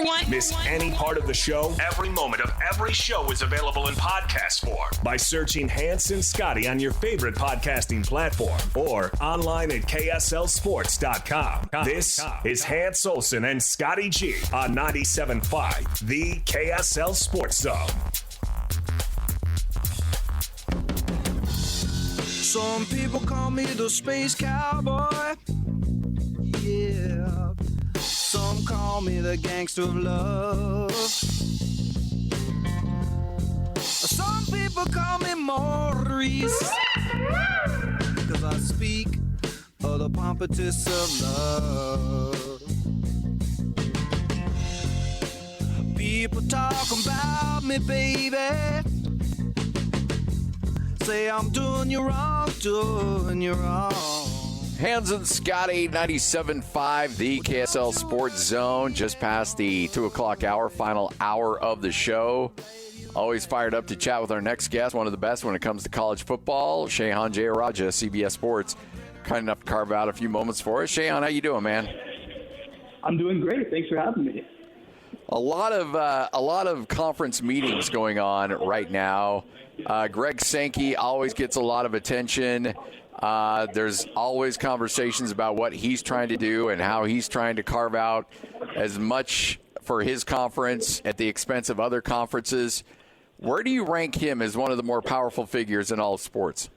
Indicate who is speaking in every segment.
Speaker 1: one.
Speaker 2: Miss any part of the show? Every moment of every show is available in podcast form by searching Hans and Scotty on your favorite podcasting platform or online at KSLSports.com. This is Hans Olsen and Scotty G on 97.5, the KSL Sports Zone.
Speaker 3: Some people call me the space cowboy. Yeah. Some call me the gangster of love. Some people call me Maurice, because I speak of the pompatus of love. People talking about me, baby. Say I'm doing you wrong, doing you wrong.
Speaker 4: Hans and Scotty, 97.5, the KSL Sports Zone, just past the 2 o'clock hour, final hour of the show. Always fired up to chat with our next guest, one of the best when it comes to college football, Shehan Jeyarajah, CBS Sports. Kind enough to carve out a few moments for us. Shehan, how you doing, man?
Speaker 5: I'm doing great. Thanks for having me.
Speaker 4: A lot of conference meetings going on right now. Greg Sankey always gets a lot of attention. There's always conversations about what he's trying to do and how he's trying to carve out as much for his conference at the expense of other conferences. Where do you rank him as one of the more powerful figures in all of sports?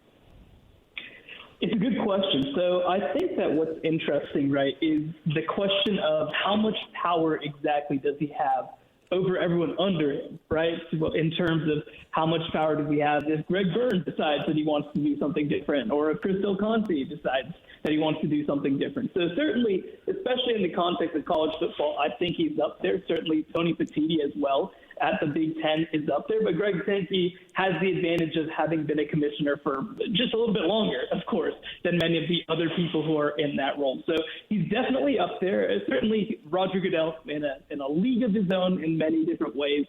Speaker 5: It's a good question. So I think that what's interesting, right, is the question of how much power exactly does he have over everyone under him, right? In terms of how much power does he have if Greg Burns decides that he wants to do something different, or if Chris Del Conte decides that he wants to do something different. So certainly, especially in the context of college football, I think he's up there. Certainly Tony Petitti as well at the Big Ten is up there. But Greg Sankey has the advantage of having been a commissioner for just a little bit longer, of course, than many of the other people who are in that role. So he's definitely up there. Certainly Roger Goodell in a league of his own in many different ways.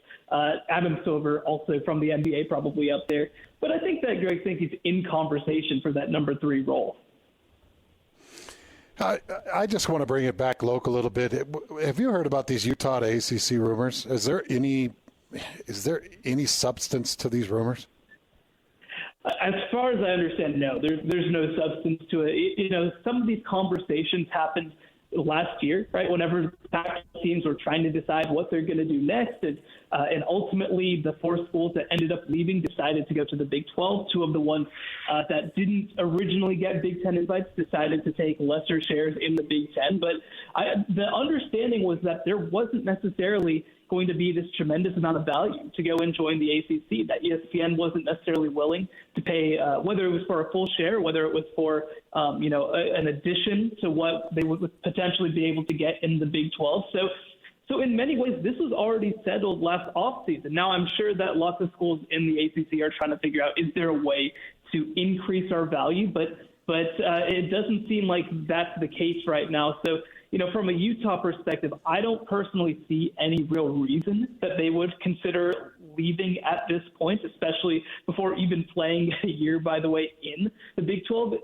Speaker 5: Adam Silver also from the NBA probably up there. But I think that Greg Sankey's in conversation for that number 3 role.
Speaker 6: I just want to bring it back local a little bit. Have you heard about these Utah to ACC rumors? Is there any substance to these rumors?
Speaker 5: As far as I understand, no. There's no substance to it. Some of these conversations happened last year, right? Whenever Pac-12 teams were trying to decide what they're going to do next, and ultimately the 4 schools that ended up leaving decided to go to the Big 12. 2 of the ones that didn't originally get Big 10 invites decided to take lesser shares in the Big 10. But the understanding was that there wasn't necessarily going to be this tremendous amount of value to go and join the ACC, that ESPN wasn't necessarily willing to pay, whether it was for a full share, whether it was for, an addition to what they would potentially be able to get in the Big 12. So in many ways, this was already settled last offseason. Now, I'm sure that lots of schools in the ACC are trying to figure out, is there a way to increase our value? But it doesn't seem like that's the case right now. So, from a Utah perspective, I don't personally see any real reason that they would consider leaving at this point, especially before even playing a year, by the way, in the Big 12.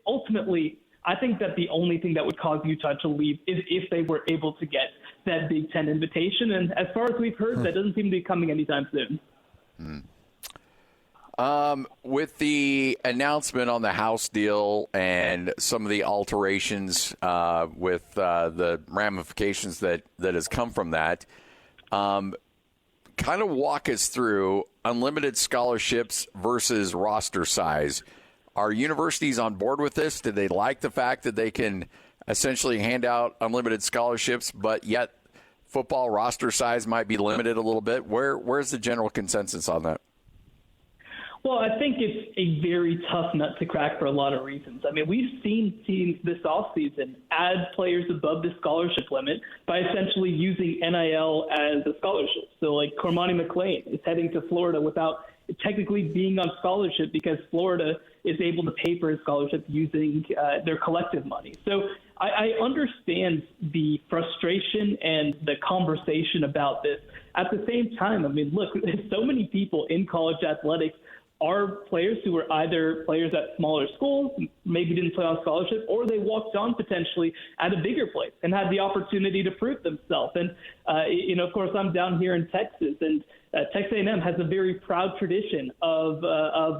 Speaker 5: Ultimately, I think that the only thing that would cause Utah to leave is if they were able to get that Big 10 invitation. And as far as we've heard, that doesn't seem to be coming anytime soon.
Speaker 4: With the announcement on the House deal and some of the alterations with the ramifications that has come from that, kind of walk us through unlimited scholarships versus roster size. Are universities on board with this? Do they like the fact that they can essentially hand out unlimited scholarships, but yet football roster size might be limited a little bit? Where's the general consensus on that?
Speaker 5: Well, I think it's a very tough nut to crack for a lot of reasons. I mean, we've seen teams this offseason add players above the scholarship limit by essentially using NIL as a scholarship. So, like, Cormani McClain is heading to Florida without technically being on scholarship because Florida is able to pay for his scholarship using their collective money. So I understand the frustration and the conversation about this. At the same time, I mean, look, so many people in college athletics are players who are either players at smaller schools, maybe didn't play on scholarship, or they walked on potentially at a bigger place and had the opportunity to prove themselves. And, of course, I'm down here in Texas, and Texas A&M has a very proud tradition of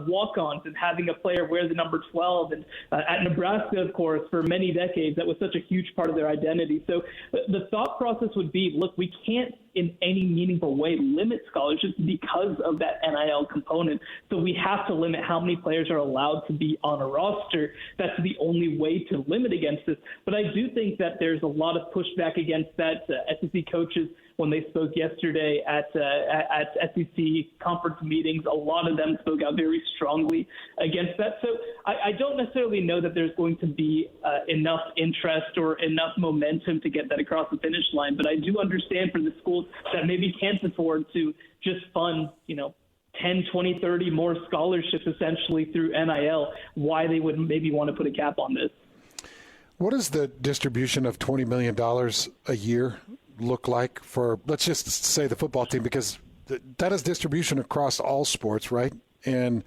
Speaker 5: walk-ons and having a player wear the number 12. And at Nebraska, of course, for many decades, that was such a huge part of their identity. So the thought process would be, look, we can't in any meaningful way limit scholarships because of that NIL component. So we have to limit how many players are allowed to be on a roster. That's the only way to limit against this. But I do think that there's a lot of pushback against that. SEC coaches, when they spoke yesterday at SEC conference meetings, a lot of them spoke out very strongly against that. So I don't necessarily know that there's going to be enough interest or enough momentum to get that across the finish line. But I do understand for the schools that maybe can't afford to just fund, 10, 20, 30 more scholarships essentially through NIL, why they would maybe want to put a cap on this.
Speaker 6: What is the distribution of $20 million a year look like for, let's just say, the football team, because that is distribution across all sports, right? And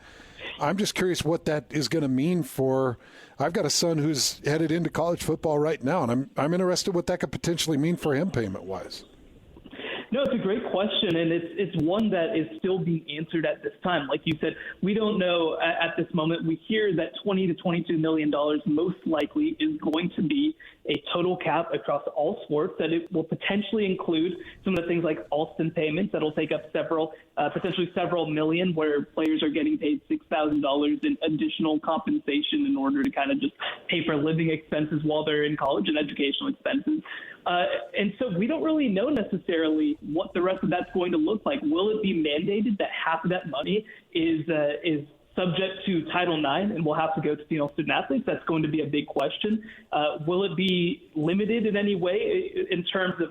Speaker 6: I'm just curious what that is going to mean for, I've got a son who's headed into college football right now, and I'm interested what that could potentially mean for him payment-wise.
Speaker 5: No, it's a great question, and it's one that is still being answered at this time. Like you said, we don't know at this moment. We hear that $20 to $22 million most likely is going to be a total cap across all sports, that it will potentially include some of the things like Alston payments that'll take up potentially several million, where players are getting paid $6,000 in additional compensation in order to kind of just pay for living expenses while they're in college and educational expenses. And so we don't really know necessarily what the rest of that's going to look like. Will it be mandated that half of that money is subject to Title IX and will have to go to student athletes? That's going to be a big question. Will it be limited in any way in terms of,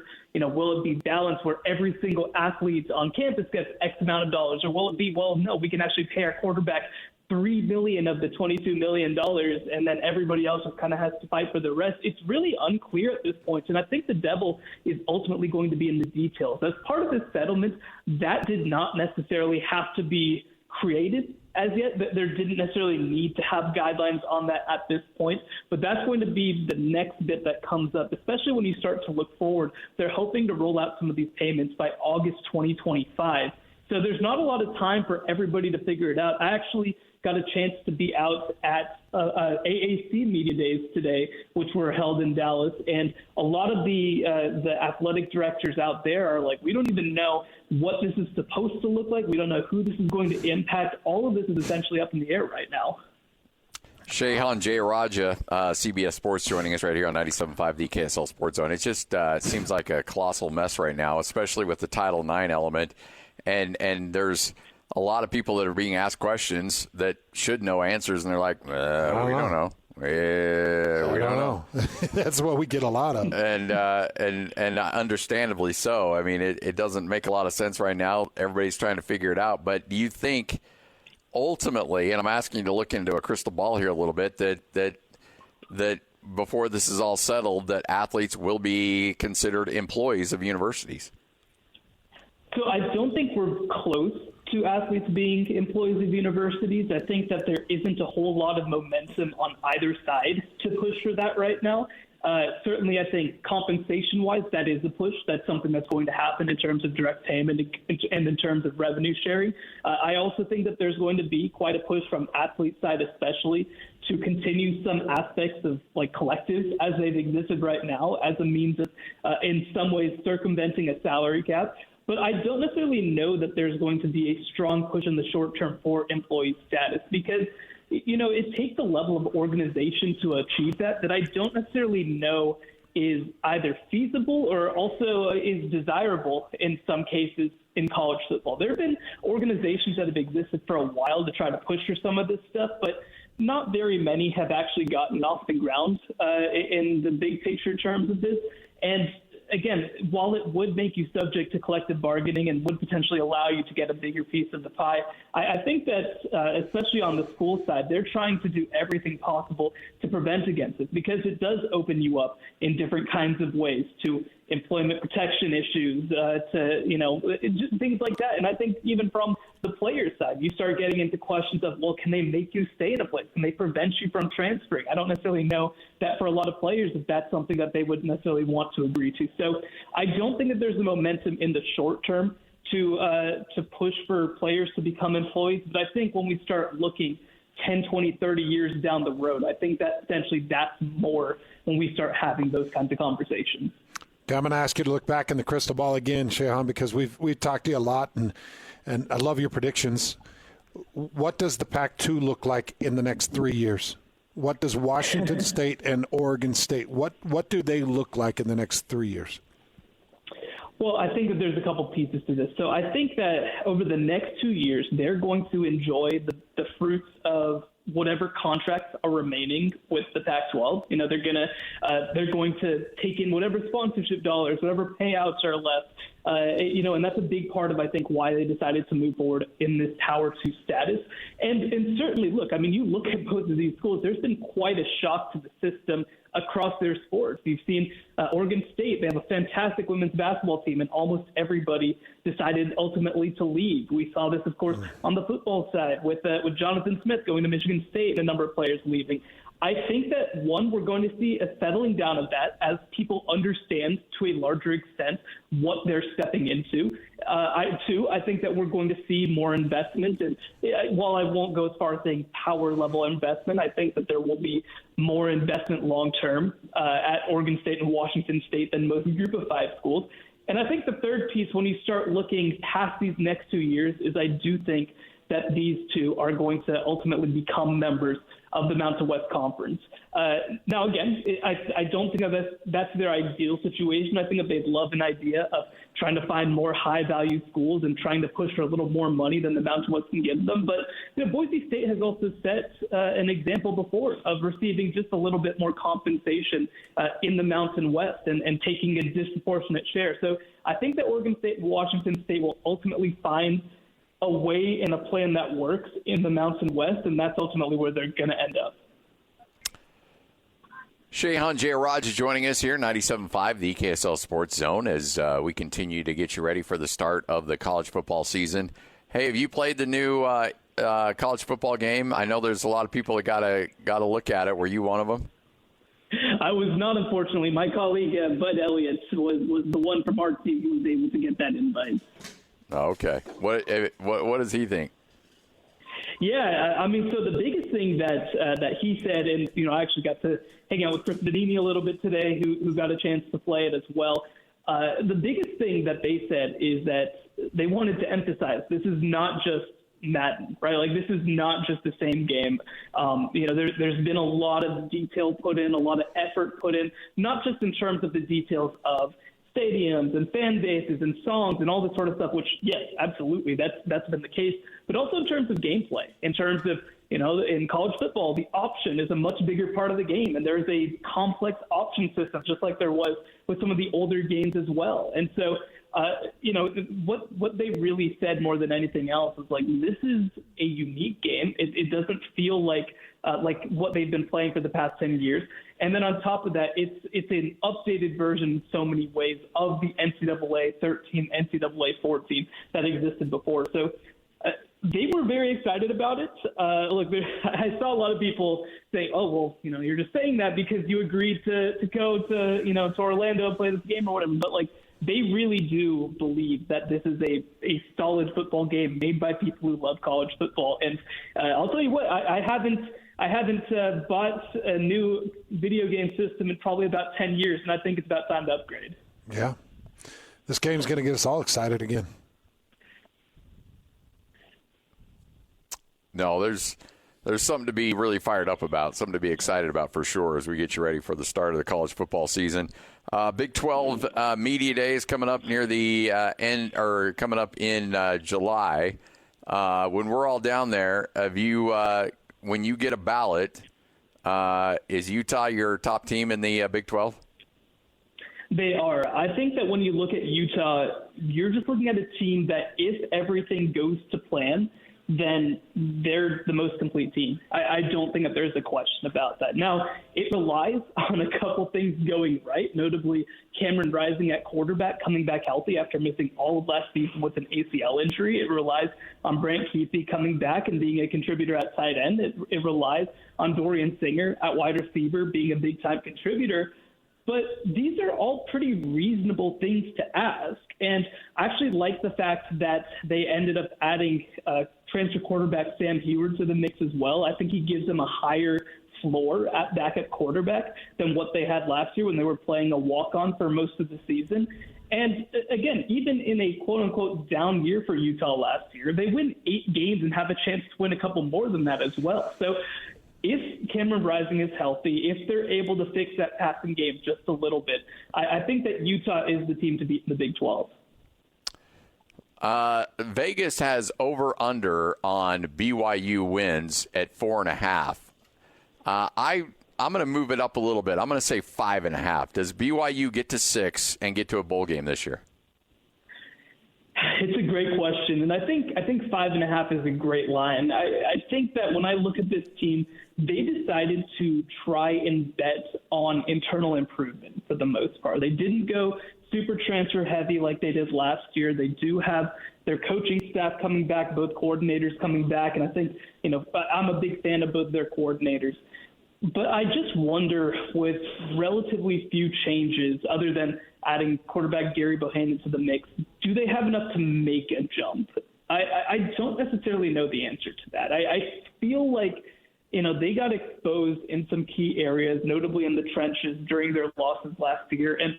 Speaker 5: will it be balanced where every single athlete on campus gets X amount of dollars? Or will it be, well, no, we can actually pay our quarterback $3 million of the $22 million, and then everybody else just kind of has to fight for the rest. It's really unclear at this point, and I think the devil is ultimately going to be in the details. As part of this settlement, that did not necessarily have to be created as yet. There didn't necessarily need to have guidelines on that at this point, but that's going to be the next bit that comes up, especially when you start to look forward. They're hoping to roll out some of these payments by August 2025. So there's not a lot of time for everybody to figure it out. I actually got a chance to be out at AAC Media Days today, which were held in Dallas, and a lot of the athletic directors out there are like, we don't even know what this is supposed to look like. We don't know who this is going to impact. All of this is essentially up in the air right now.
Speaker 4: Shehan Jeyarajah, CBS Sports, joining us right here on 97.5 the KSL Sports Zone. It just seems like a colossal mess right now, especially with the Title IX element, and there's a lot of people that are being asked questions that should know answers, and they're like, we don't know. We don't know.
Speaker 6: That's what we get a lot of.
Speaker 4: And understandably so. I mean, it doesn't make a lot of sense right now. Everybody's trying to figure it out. But do you think ultimately, and I'm asking you to look into a crystal ball here a little bit, that before this is all settled, that athletes will be considered employees of universities?
Speaker 5: So I don't think we're close to athletes being employees of universities. I think that there isn't a whole lot of momentum on either side to push for that right now. Certainly, I think compensation-wise, that is a push. That's something that's going to happen in terms of direct payment and in terms of revenue sharing. I also think that there's going to be quite a push from athlete side, especially to continue some aspects of like collectives as they've existed right now as a means of, in some ways, circumventing a salary cap. But I don't necessarily know that there's going to be a strong push in the short term for employee status because, it takes a level of organization to achieve that I don't necessarily know is either feasible or also is desirable in some cases in college football. There have been organizations that have existed for a while to try to push for some of this stuff, but not very many have actually gotten off the ground in the big picture terms of this. And again, while it would make you subject to collective bargaining and would potentially allow you to get a bigger piece of the pie, I think that, especially on the school side, they're trying to do everything possible to prevent against it because it does open you up in different kinds of ways to employment protection issues, to, just things like that. And I think even from the players' side. You start getting into questions of, well, can they make you stay in a place? Can they prevent you from transferring? I don't necessarily know that for a lot of players if that's something that they would necessarily want to agree to. So I don't think that there's a momentum in the short term to push for players to become employees. But I think when we start looking 10, 20, 30 years down the road, I think that essentially that's more when we start having those kinds of conversations.
Speaker 6: I'm going to ask you to look back in the crystal ball again, Shehan, because we've talked to you a lot, and I love your predictions. What does the Pac-2 look like in the next 3 years? What does Washington State and Oregon State, what do they look like in the next 3 years?
Speaker 5: Well, I think that there's a couple pieces to this. So I think that over the next 2 years, they're going to enjoy the fruits of whatever contracts are remaining with the Pac-12. You know, they're going to take in whatever sponsorship dollars, whatever payouts are left. And that's a big part of, I think, why they decided to move forward in this Power 2 status. And certainly, look, I mean, you look at both of these schools, there's been quite a shock to the system across their sports. You've seen Oregon State, they have a fantastic women's basketball team, and almost everybody decided ultimately to leave. We saw this, of course, on the football side with Jonathan Smith going to Michigan State and a number of players leaving. I think that, one, we're going to see a settling down of that as people understand to a larger extent what they're stepping into. Two, I think that we're going to see more investment. And while I won't go as far as saying power-level investment, I think that there will be more investment long-term at Oregon State and Washington State than most Group of Five schools. And I think the third piece, when you start looking past these next 2 years, is I do think that these two are going to ultimately become members of the Mountain West Conference. Now, again, I don't think that's their ideal situation. I think that they'd love an idea of trying to find more high-value schools and trying to push for a little more money than the Mountain West can give them. But Boise State has also set an example before of receiving just a little bit more compensation in the Mountain West and taking a disproportionate share. So I think that Oregon State and Washington State will ultimately find a way and a plan that works in the Mountain West, and that's ultimately where they're going to end up.
Speaker 4: Shehan Jeyarajah joining us here, 97.5, the KSL Sports Zone, as we continue to get you ready for the start of the college football season. Hey, have you played the new college football game? I know there's a lot of people that got to look at it. Were you one of them?
Speaker 5: I was not, unfortunately. My colleague, Bud Elliott, was the one from our team who was able to get that invite.
Speaker 4: Oh, okay. What does he think?
Speaker 5: Yeah, I mean, so the biggest thing that he said, and I actually got to hang out with Chris Benini a little bit today, who got a chance to play it as well. The biggest thing that they said is that they wanted to emphasize this is not just Madden, right? Like, this is not just the same game. There's been a lot of detail put in, a lot of effort put in, not just in terms of the details of stadiums and fan bases and songs and all this sort of stuff, which, yes, absolutely, that's been the case, but also in terms of gameplay, in terms of, in college football, the option is a much bigger part of the game, and there's a complex option system, just like there was with some of the older games as well. And so, what they really said more than anything else is, like, this is a unique game. It doesn't feel like what they've been playing for the past 10 years. And then on top of that, it's an updated version in so many ways of the NCAA 13, NCAA 14 that existed before. So they were very excited about it. Look, I saw a lot of people say, "Oh, well, you're just saying that because you agreed to go to Orlando and play this game or whatever." But they really do believe that this is a solid football game made by people who love college football. And I'll tell you what, I haven't bought a new video game system in probably about 10 years, and I think it's about time to upgrade.
Speaker 6: Yeah. This game's going to get us all excited again.
Speaker 4: No, there's something to be really fired up about, something to be excited about for sure as we get you ready for the start of the college football season. Big 12 Media Days coming up near the end, or coming up in July. When we're all down there, when you get a ballot, is Utah your top team in the Big 12?
Speaker 5: They are. I think that when you look at Utah, you're just looking at a team that, if everything goes to plan, then they're the most complete team. I don't think that there's a question about that. Now, it relies on a couple things going right, notably Cameron Rising at quarterback coming back healthy after missing all of last season with an ACL injury. It relies on Brant Keithy coming back and being a contributor at tight end. It relies on Dorian Singer at wide receiver being a big-time contributor. But these are all pretty reasonable things to ask. And I actually like the fact that they ended up adding transfer quarterback Sam Heward to the mix as well. I think he gives them a higher floor back at quarterback than what they had last year when they were playing a walk-on for most of the season. And again, even in a quote-unquote down year for Utah last year, they win 8 games and have a chance to win a couple more than that as well. So if Cameron Rising is healthy, if they're able to fix that passing game just a little bit, I think that Utah is the team to beat in the Big 12.
Speaker 4: Vegas has over-under on BYU wins at 4.5. I'm going to move it up a little bit. I'm going to say 5.5. Does BYU get to 6 and get to a bowl game this year?
Speaker 5: It's a great question, and I think 5.5 is a great line. I think that when I look at this team, they decided to try and bet on internal improvement for the most part. They didn't go super transfer heavy like they did last year. They do have their coaching staff coming back, both coordinators coming back, and I think, I'm a big fan of both their coordinators. But I just wonder, with relatively few changes other than adding quarterback Gary Bohannon to the mix, do they have enough to make a jump? I don't necessarily know the answer to that. I feel like, they got exposed in some key areas, notably in the trenches during their losses last year. And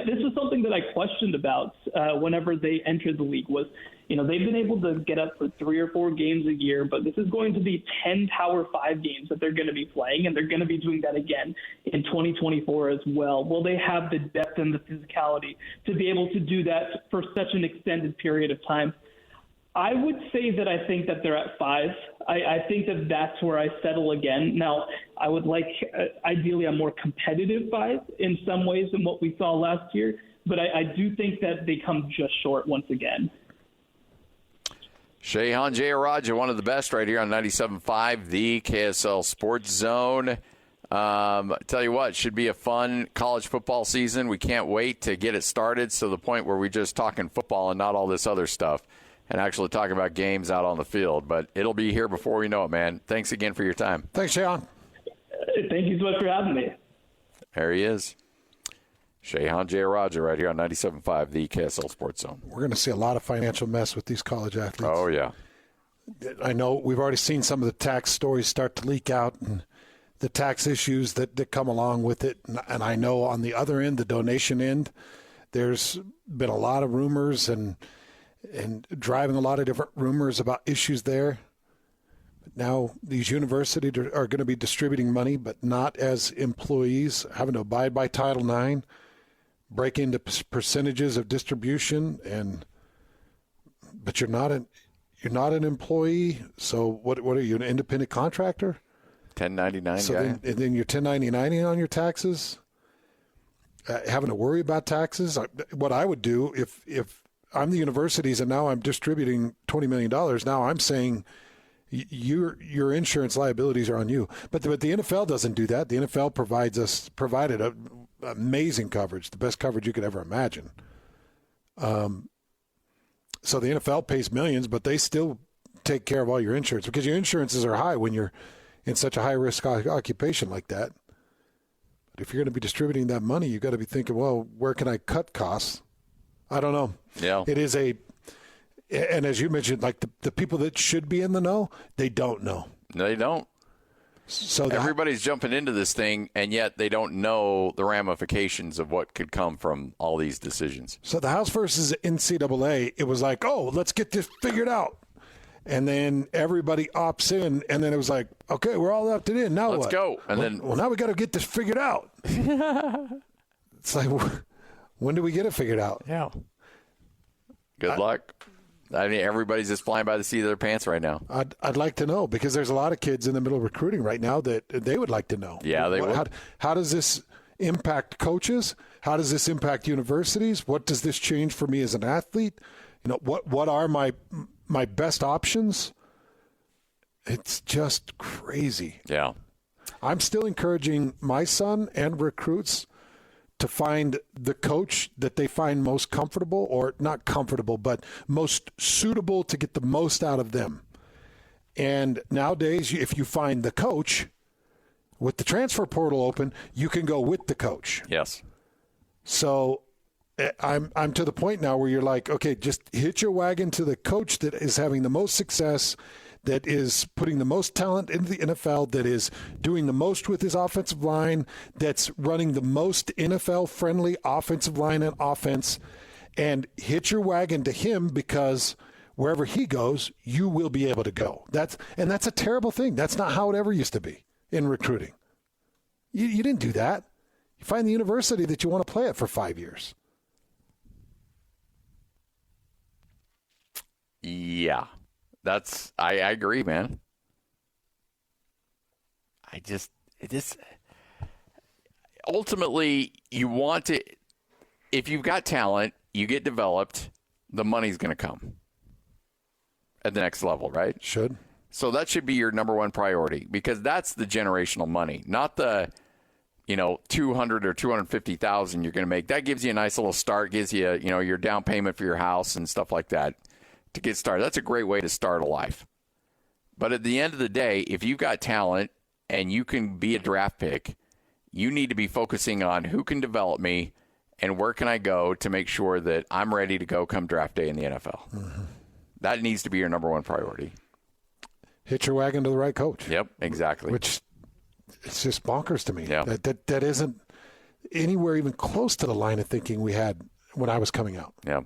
Speaker 5: this is something that I questioned about whenever they entered the league was, they've been able to get up for 3 or 4 games a year, but this is going to be 10 Power 5 games that they're going to be playing, and they're going to be doing that again in 2024 as well. Will they have the depth and the physicality to be able to do that for such an extended period of time? I would say that I think that they're at 5. I think that that's where I settle again. Now, I would like, ideally, a more competitive 5 in some ways than what we saw last year, but I do think that they come just short once again.
Speaker 4: Shehan Jeyarajah, one of the best right here on 97.5, the KSL Sports Zone. Tell you what, should be a fun college football season. We can't wait to get it started to the point where we're just talking football and not all this other stuff and actually talking about games out on the field. But it'll be here before we know it, man. Thanks again for your time.
Speaker 6: Thanks, Shehan.
Speaker 5: Thank you so much for having me.
Speaker 4: There he is. Shehan Jeyarajah right here on 97.5, the KSL Sports Zone.
Speaker 6: We're going to see a lot of financial mess with these college athletes.
Speaker 4: Oh, yeah.
Speaker 6: I know we've already seen some of the tax stories start to leak out and the tax issues that come along with it. And I know on the other end, the donation end, there's been a lot of rumors and driving a lot of different rumors about issues there. But now these universities are going to be distributing money, but not as employees, having to abide by Title IX, break into percentages of distribution, but you're not an employee. So what are you, an independent contractor?
Speaker 4: 1099
Speaker 6: so
Speaker 4: guy.
Speaker 6: Then you're 1099 on your taxes, having to worry about taxes. What I would do if I'm the universities and now I'm distributing $20 million, now I'm saying your insurance liabilities are on you. But the NFL doesn't do that. The NFL provided amazing coverage, the best coverage you could ever imagine. So the NFL pays millions, but they still take care of all your insurance because your insurances are high when you're in such a high-risk occupation like that. But if you're going to be distributing that money, you've got to be thinking, well, where can I cut costs? I don't know.
Speaker 4: Yeah.
Speaker 6: It is and as you mentioned, like the people that should be in the know, they don't know.
Speaker 4: No, they don't.
Speaker 6: So
Speaker 4: everybody's jumping into this thing, and yet they don't know the ramifications of what could come from all these decisions.
Speaker 6: So the House versus NCAA, it was like, oh, let's get this figured out. And then everybody opts in, and then it was like, okay, we're all opted in. Now
Speaker 4: let's
Speaker 6: what?
Speaker 4: go. And
Speaker 6: now we got to get this figured out. It's like, when do we get it figured out?
Speaker 4: Yeah. Good luck. I mean, everybody's just flying by the seat of their pants right now.
Speaker 6: I'd like to know because there's a lot of kids in the middle of recruiting right now that they would like to know.
Speaker 4: Yeah, they would.
Speaker 6: How does this impact coaches? How does this impact universities? What does this change for me as an athlete? What are my best options? It's just crazy.
Speaker 4: Yeah.
Speaker 6: I'm still encouraging my son and recruits to find the coach that they find most comfortable, or not comfortable, but most suitable to get the most out of them. And nowadays, if you find the coach, with the transfer portal open, you can go with the coach.
Speaker 4: Yes.
Speaker 6: So I'm to the point now where you're like, okay, just hitch your wagon to the coach that is having the most success, that is putting the most talent into the NFL, that is doing the most with his offensive line, that's running the most NFL-friendly offensive line and offense, and hitch your wagon to him, because wherever he goes, you will be able to go. That's a terrible thing. That's not how it ever used to be in recruiting. You didn't do that. You find the university that you want to play at for 5 years.
Speaker 4: Yeah. I agree, man. Ultimately, you want to, if you've got talent, you get developed, the money's going to come at the next level, right?
Speaker 6: Should.
Speaker 4: So that should be your number one priority, because that's the generational money, not the, $200,000 or $250,000 you're going to make. That gives you a nice little start, gives you, your down payment for your house and stuff like that to get started. That's a great way to start a life. But at the end of the day, if you've got talent and you can be a draft pick, you need to be focusing on who can develop me and where can I go to make sure that I'm ready to go come draft day in the NFL. Mm-hmm. That needs to be your number one priority.
Speaker 6: Hitch your wagon to the right coach.
Speaker 4: Yep, exactly.
Speaker 6: Which, it's just bonkers to me.
Speaker 4: Yeah.
Speaker 6: That isn't anywhere even close to the line of thinking we had when I was coming out.
Speaker 4: Yeah.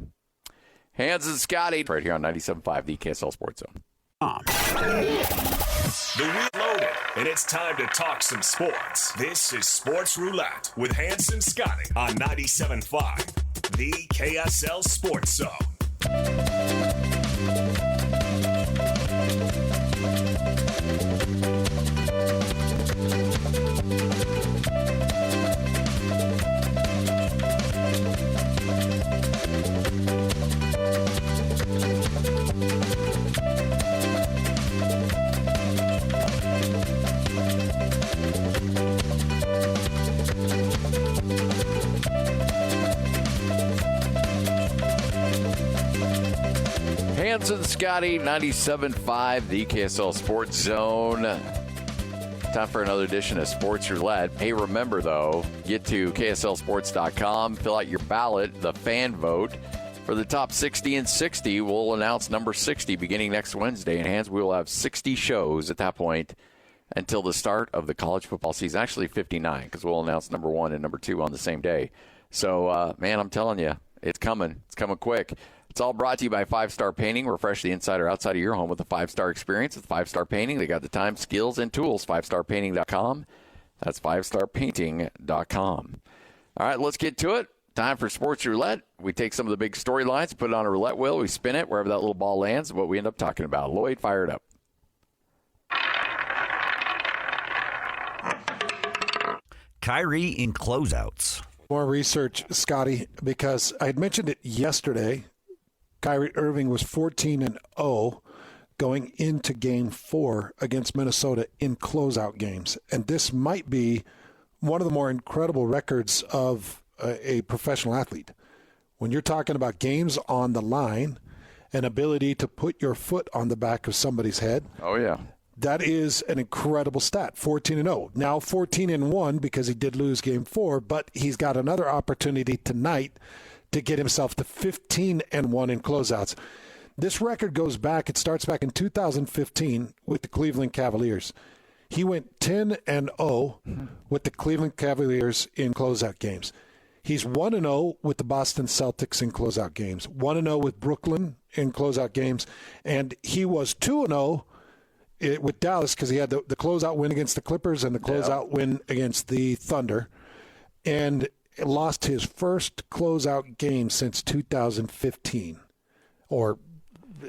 Speaker 4: Hans and Scotty right here on 97.5, the KSL Sports Zone.
Speaker 2: The wheel loaded, and it's time to talk some sports. This is Sports Roulette with Hans and Scotty on 97.5, the KSL Sports Zone.
Speaker 4: Hans and Scotty, 97.5, the KSL Sports Zone. Time for another edition of Sports Roulette. Hey, remember, though, get to KSLSports.com, fill out your ballot, the fan vote, for the top 60 and 60. We'll announce number 60 beginning next Wednesday. And, Hans, we will have 60 shows at that point until the start of the college football season. Actually, 59, because we'll announce number 1 and number 2 on the same day. So, man, I'm telling you, it's coming. It's coming quick. It's all brought to you by 5 Star Painting. Refresh the inside or outside of your home with a 5-star experience with 5 Star Painting. They got the time, skills, and tools. 5starpainting.com. That's 5starpainting.com. All right, let's get to it. Time for Sports Roulette. We take some of the big storylines, put it on a roulette wheel, we spin it wherever that little ball lands, what we end up talking about. Lloyd, fire it up.
Speaker 1: Kyrie in closeouts.
Speaker 6: More research, Scotty, because I had mentioned it yesterday. Kyrie Irving was 14-0 going into Game 4 against Minnesota in closeout games. And this might be one of the more incredible records of a professional athlete. When you're talking about games on the line, an ability to put your foot on the back of somebody's head.
Speaker 4: Oh, yeah.
Speaker 6: That is an incredible stat, 14-0. Now 14-1 because he did lose Game 4, but he's got another opportunity tonight to get himself to 15-1 in closeouts. This record goes back, it starts back in 2015 with the Cleveland Cavaliers. He went 10-0 with the Cleveland Cavaliers in closeout games. He's 1-0 with the Boston Celtics in closeout games, 1-0 with Brooklyn in closeout games, and he was 2-0 with Dallas because he had the closeout win against the Clippers and the closeout win against the Thunder, and lost his first closeout game since 2015, or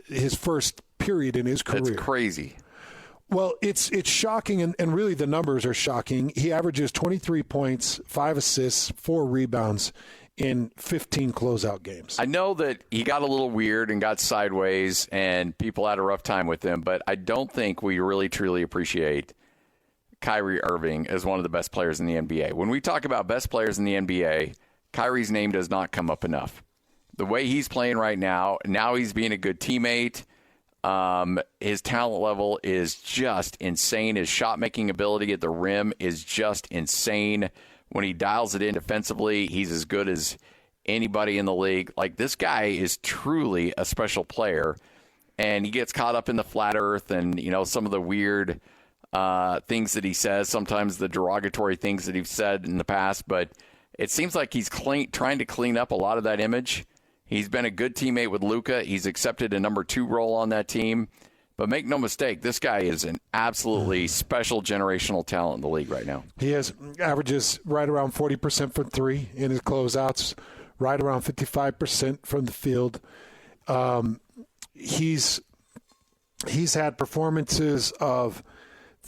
Speaker 6: his first period in his career.
Speaker 4: That's crazy.
Speaker 6: Well, it's shocking, and really the numbers are shocking. He averages 23 points, 5 assists, 4 rebounds in 15 closeout games.
Speaker 4: I know that he got a little weird and got sideways, and people had a rough time with him, but I don't think we really, truly appreciate Kyrie Irving as one of the best players in the NBA. When we talk about best players in the NBA, Kyrie's name does not come up enough. The way he's playing right now he's being a good teammate. His talent level is just insane. His shot-making ability at the rim is just insane. When he dials it in defensively, he's as good as anybody in the league. Like, this guy is truly a special player, and he gets caught up in the flat earth and, some of the weird things that he says, sometimes the derogatory things that he's said in the past, but it seems like he's trying to clean up a lot of that image. He's been a good teammate with Luka. He's accepted a number 2 role on that team. But make no mistake, this guy is an absolutely special generational talent in the league right now.
Speaker 6: He averages right around 40% from 3 in his closeouts, right around 55% from the field. He's had performances of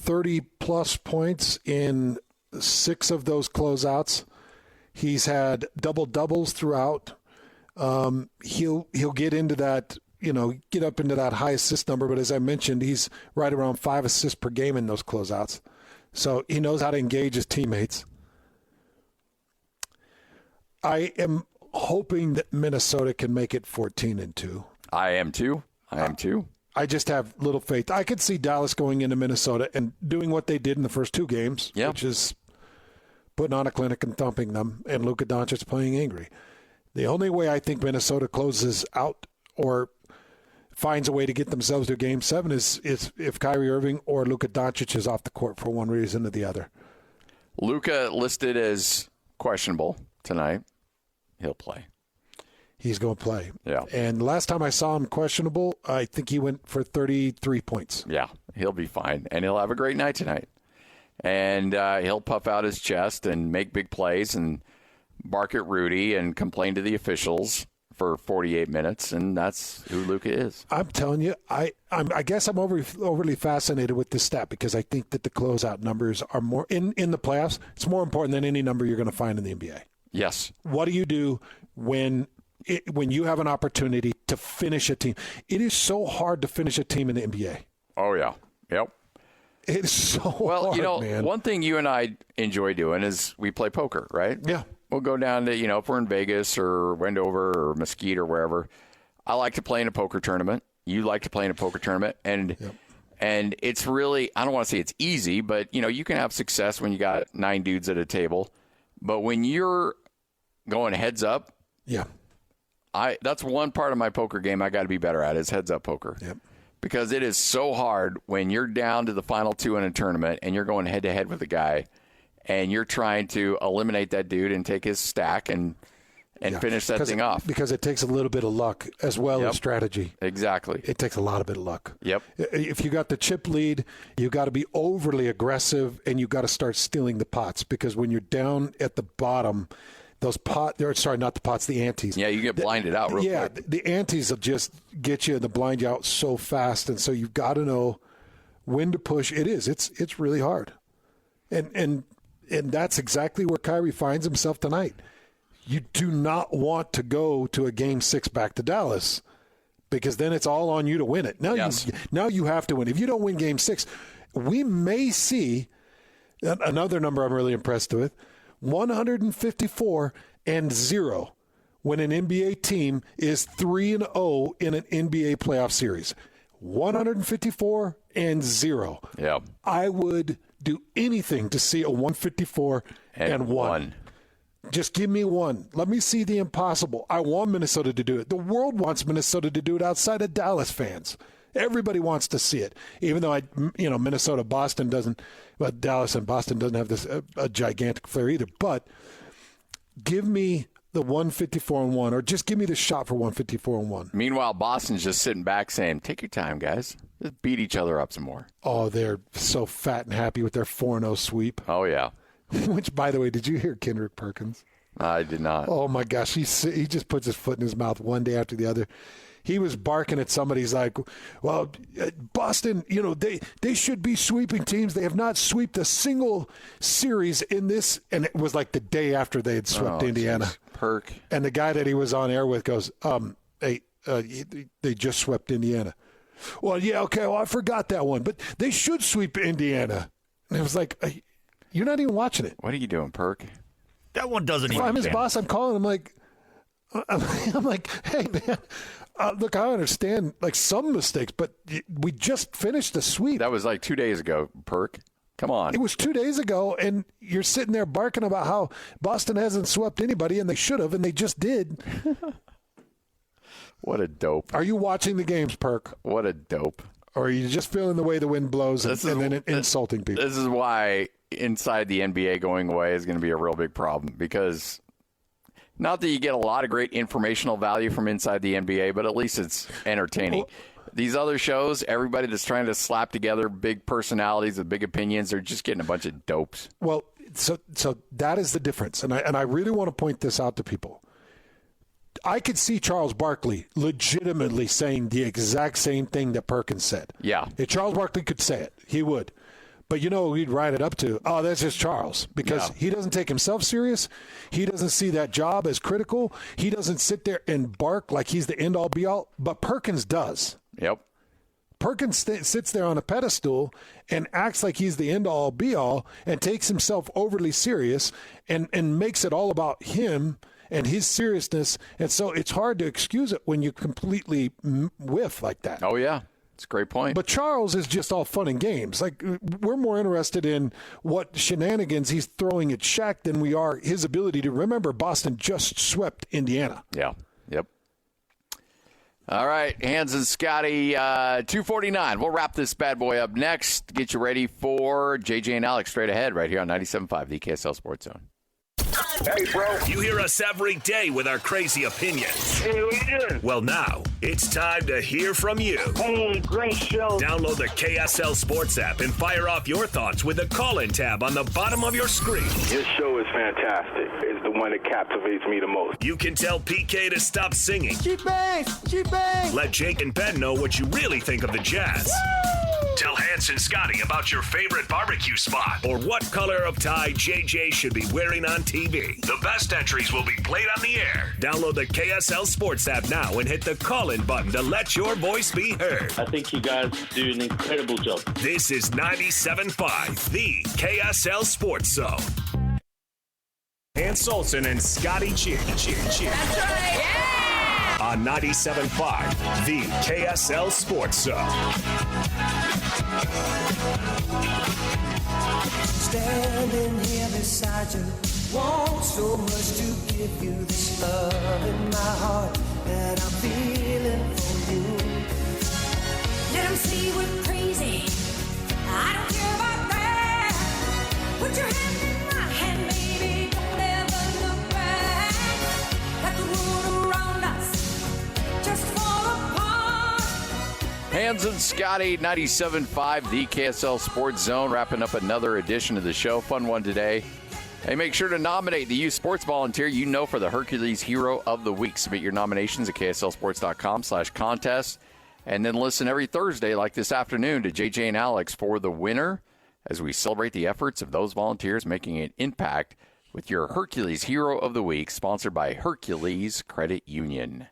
Speaker 6: 30-plus points in 6 of those closeouts. He's had double-doubles throughout. He'll get into that, get up into that high assist number. But as I mentioned, he's right around 5 assists per game in those closeouts. So he knows how to engage his teammates. I am hoping that Minnesota can make it 14-2.
Speaker 4: I am too.
Speaker 6: I just have little faith. I could see Dallas going into Minnesota and doing what they did in the first 2 games, which is putting on a clinic and thumping them, and Luka Doncic playing angry. The only way I think Minnesota closes out or finds a way to get themselves to Game 7 is if Kyrie Irving or Luka Doncic is off the court for one reason or the other.
Speaker 4: Luka listed as questionable tonight. He'll play.
Speaker 6: He's going to play.
Speaker 4: Yeah.
Speaker 6: And last time I saw him questionable, I think he went for 33 points.
Speaker 4: Yeah, he'll be fine, and he'll have a great night tonight. And he'll puff out his chest and make big plays and bark at Rudy and complain to the officials for 48 minutes, and that's who Luka is.
Speaker 6: I'm telling you, I guess I'm overly fascinated with this stat because I think that the closeout numbers are more in the playoffs. It's more important than any number you're going to find in the NBA.
Speaker 4: Yes.
Speaker 6: What do you do when you have an opportunity to finish a team? It is so hard to finish a team in the NBA.
Speaker 4: Oh, yeah. Yep.
Speaker 6: It's so hard, man.
Speaker 4: One thing you and I enjoy doing is we play poker, right?
Speaker 6: Yeah.
Speaker 4: We'll go down to, if we're in Vegas or Wendover or Mesquite or wherever. I like to play in a poker tournament. You like to play in a poker tournament. And it's really, I don't want to say it's easy, but, you can have success when you got 9 dudes at a table. But when you're going heads up, that's one part of my poker game I got to be better at is heads up poker.
Speaker 6: Yep.
Speaker 4: Because it is so hard when you're down to the final 2 in a tournament and you're going head to head with a guy and you're trying to eliminate that dude and take his stack and finish that thing off.
Speaker 6: Because it takes a little bit of luck as well as strategy.
Speaker 4: Exactly.
Speaker 6: It takes a lot of bit of luck.
Speaker 4: Yep.
Speaker 6: If you got the chip lead, you got to be overly aggressive and you got to start stealing the pots because when you're down at the bottom, the antes.
Speaker 4: Yeah, you get blinded out real quick.
Speaker 6: Yeah, the antes will just get you and blind you out so fast, and so you've got to know when to push. It's really hard, and that's exactly where Kyrie finds himself tonight. You do not want to go to a Game 6 back to Dallas because then it's all on you to win it. Now you have to win. If you don't win Game 6, we may see another number I'm really impressed with. 154-0 when an NBA team is 3-0 in an NBA playoff series. 154-0.
Speaker 4: Yeah.
Speaker 6: I would do anything to see a 154-1. Just give me one. Let me see the impossible. I want Minnesota to do it. The world wants Minnesota to do it outside of Dallas fans. Everybody wants to see it, even though Minnesota, Boston doesn't, but Dallas and Boston doesn't have this a gigantic flair either. But give me the 154-1, or just give me the shot for 154-1.
Speaker 4: Meanwhile, Boston's just sitting back saying, "Take your time, guys. Just beat each other up some more."
Speaker 6: Oh, they're so fat and happy with their 4-0 sweep.
Speaker 4: Oh yeah.
Speaker 6: Which, by the way, did you hear Kendrick Perkins?
Speaker 4: I did not.
Speaker 6: Oh my gosh, he just puts his foot in his mouth one day after the other. He was barking at somebody. He's like, well, Boston, they should be sweeping teams. They have not swept a single series in this. And it was like the day after they had swept Indiana.
Speaker 4: Geez. Perk.
Speaker 6: And the guy that he was on air with goes, hey, they just swept Indiana. Well, yeah, okay, well, I forgot that one. But they should sweep Indiana. And it was like, you're not even watching it.
Speaker 4: What are you doing, Perk?
Speaker 1: That one doesn't even.
Speaker 6: If I'm his boss, I'm calling him I'm like, hey, man, look, I understand like some mistakes, but we just finished the sweep.
Speaker 4: That was like 2 days ago, Perk. Come on.
Speaker 6: It was 2 days ago, and you're sitting there barking about how Boston hasn't swept anybody, and they should have, and they just did.
Speaker 4: What a dope.
Speaker 6: Are you watching the games, Perk?
Speaker 4: What a dope.
Speaker 6: Or are you just feeling the way the wind blows and then insulting people?
Speaker 4: This is why inside the NBA going away is going to be a real big problem, because not that you get a lot of great informational value from inside the NBA, but at least it's entertaining. These other shows, everybody that's trying to slap together big personalities with big opinions, they're just getting a bunch of dopes.
Speaker 6: Well, so that is the difference, and I really want to point this out to people. I could see Charles Barkley legitimately saying the exact same thing that Perkins said.
Speaker 4: Yeah.
Speaker 6: If Charles Barkley could say it, he would. But you know, he'd write it up to, oh, that's just Charles. Because he doesn't take himself serious. He doesn't see that job as critical. He doesn't sit there and bark like he's the end-all, be-all. But Perkins does.
Speaker 4: Yep.
Speaker 6: Perkins sits there on a pedestal and acts like he's the end-all, be-all, and takes himself overly serious and makes it all about him and his seriousness. And so it's hard to excuse it when you completely whiff like that.
Speaker 4: Oh, yeah. It's a great point.
Speaker 6: But Charles is just all fun and games. Like, we're more interested in what shenanigans he's throwing at Shaq than we are his ability to remember Boston just swept Indiana.
Speaker 4: Yeah. Yep. All right, Hans and Scotty, 2:49. We'll wrap this bad boy up next. Get you ready for JJ and Alex straight ahead right here on 97.5, the KSL Sports Zone.
Speaker 2: Hey, bro. You hear us every day with our crazy opinions.
Speaker 7: Hey, what you doing?
Speaker 2: Well, now it's time to hear from you.
Speaker 7: Hey, great show.
Speaker 2: Download the KSL Sports app and fire off your thoughts with the call-in tab on the bottom of your screen.
Speaker 8: Your show is fantastic. It's the one that captivates me the most.
Speaker 2: You can tell PK to stop singing.
Speaker 3: She bangs! She bangs!
Speaker 2: Let Jake and Ben know what you really think of the Jazz. Tell Hans and Scotty about your favorite barbecue spot or what color of tie JJ should be wearing on TV. The best entries will be played on the air. Download the KSL Sports app now and hit the call-in button to let your voice be heard.
Speaker 7: I think you guys do an incredible job.
Speaker 2: This is 97.5, the KSL Sports Zone. Hans Olsen and Scotty Cheer. That's right. Yeah! On 97.5, the KSL Sports Zone.
Speaker 9: Standing here beside you, want so much to give you this love in my heart that I'm feeling for you.
Speaker 10: Let them say we're crazy. I don't care about that. Put your hand in my hand, baby. Don't ever look back. Let the world around us just fall apart.
Speaker 4: Hans and Scotty, 97.5, the KSL Sports Zone, wrapping up another edition of the show. Fun one today. Hey, make sure to nominate the youth sports volunteer you know for the Hercules Hero of the Week. Submit your nominations at kslsports.com/contest. And then listen every Thursday, like this afternoon, to JJ and Alex for the winner as we celebrate the efforts of those volunteers making an impact with your Hercules Hero of the Week, sponsored by Hercules Credit Union.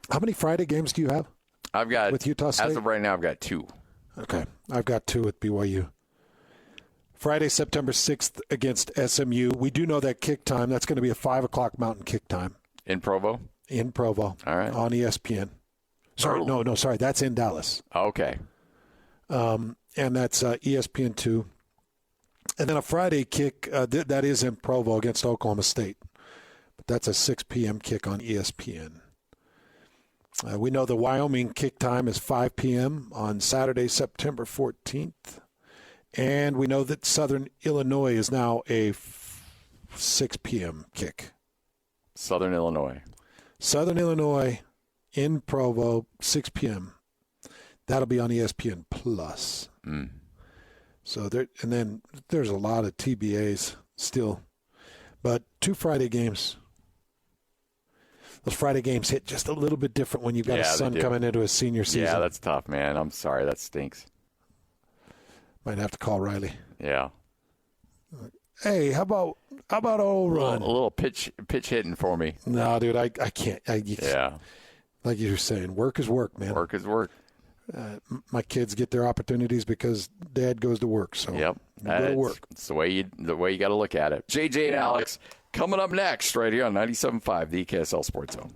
Speaker 6: How many Friday games do you have?
Speaker 4: I've got,
Speaker 6: with Utah State?
Speaker 4: As of right now, I've got 2.
Speaker 6: Okay. I've got 2 with BYU. Friday, September 6th against SMU. We do know that kick time. That's going to be a 5 o'clock Mountain kick time.
Speaker 4: In Provo?
Speaker 6: In Provo.
Speaker 4: All right.
Speaker 6: On ESPN. Sorry, no. Sorry, that's in Dallas.
Speaker 4: Okay.
Speaker 6: And that's ESPN2. And then a Friday kick, that is in Provo against Oklahoma State. But that's a 6 p.m. kick on ESPN. We know the Wyoming kick time is 5 p.m. on Saturday, September 14th. And we know that Southern Illinois is now a 6 p.m. kick.
Speaker 4: Southern Illinois.
Speaker 6: Southern Illinois in Provo, 6 p.m. That'll be on ESPN Plus. So and then there's a lot of TBAs still. But 2 Friday games. Those Friday games hit just a little bit different when you've got a son coming into his senior season.
Speaker 4: Yeah, that's tough, man. I'm sorry. That stinks.
Speaker 6: Might have to call Riley.
Speaker 4: Yeah.
Speaker 6: Hey, how How about an old run?
Speaker 4: A little pitch hitting for me.
Speaker 6: No, dude, I can't.
Speaker 4: Yeah.
Speaker 6: Like you were saying, work is work, man.
Speaker 4: Work is work.
Speaker 6: My kids get their opportunities because Dad goes to work. So
Speaker 4: yep,
Speaker 6: go to work.
Speaker 4: It's the way you got to look at it. JJ and Alex coming up next right here on 97.5, the KSL Sports Zone.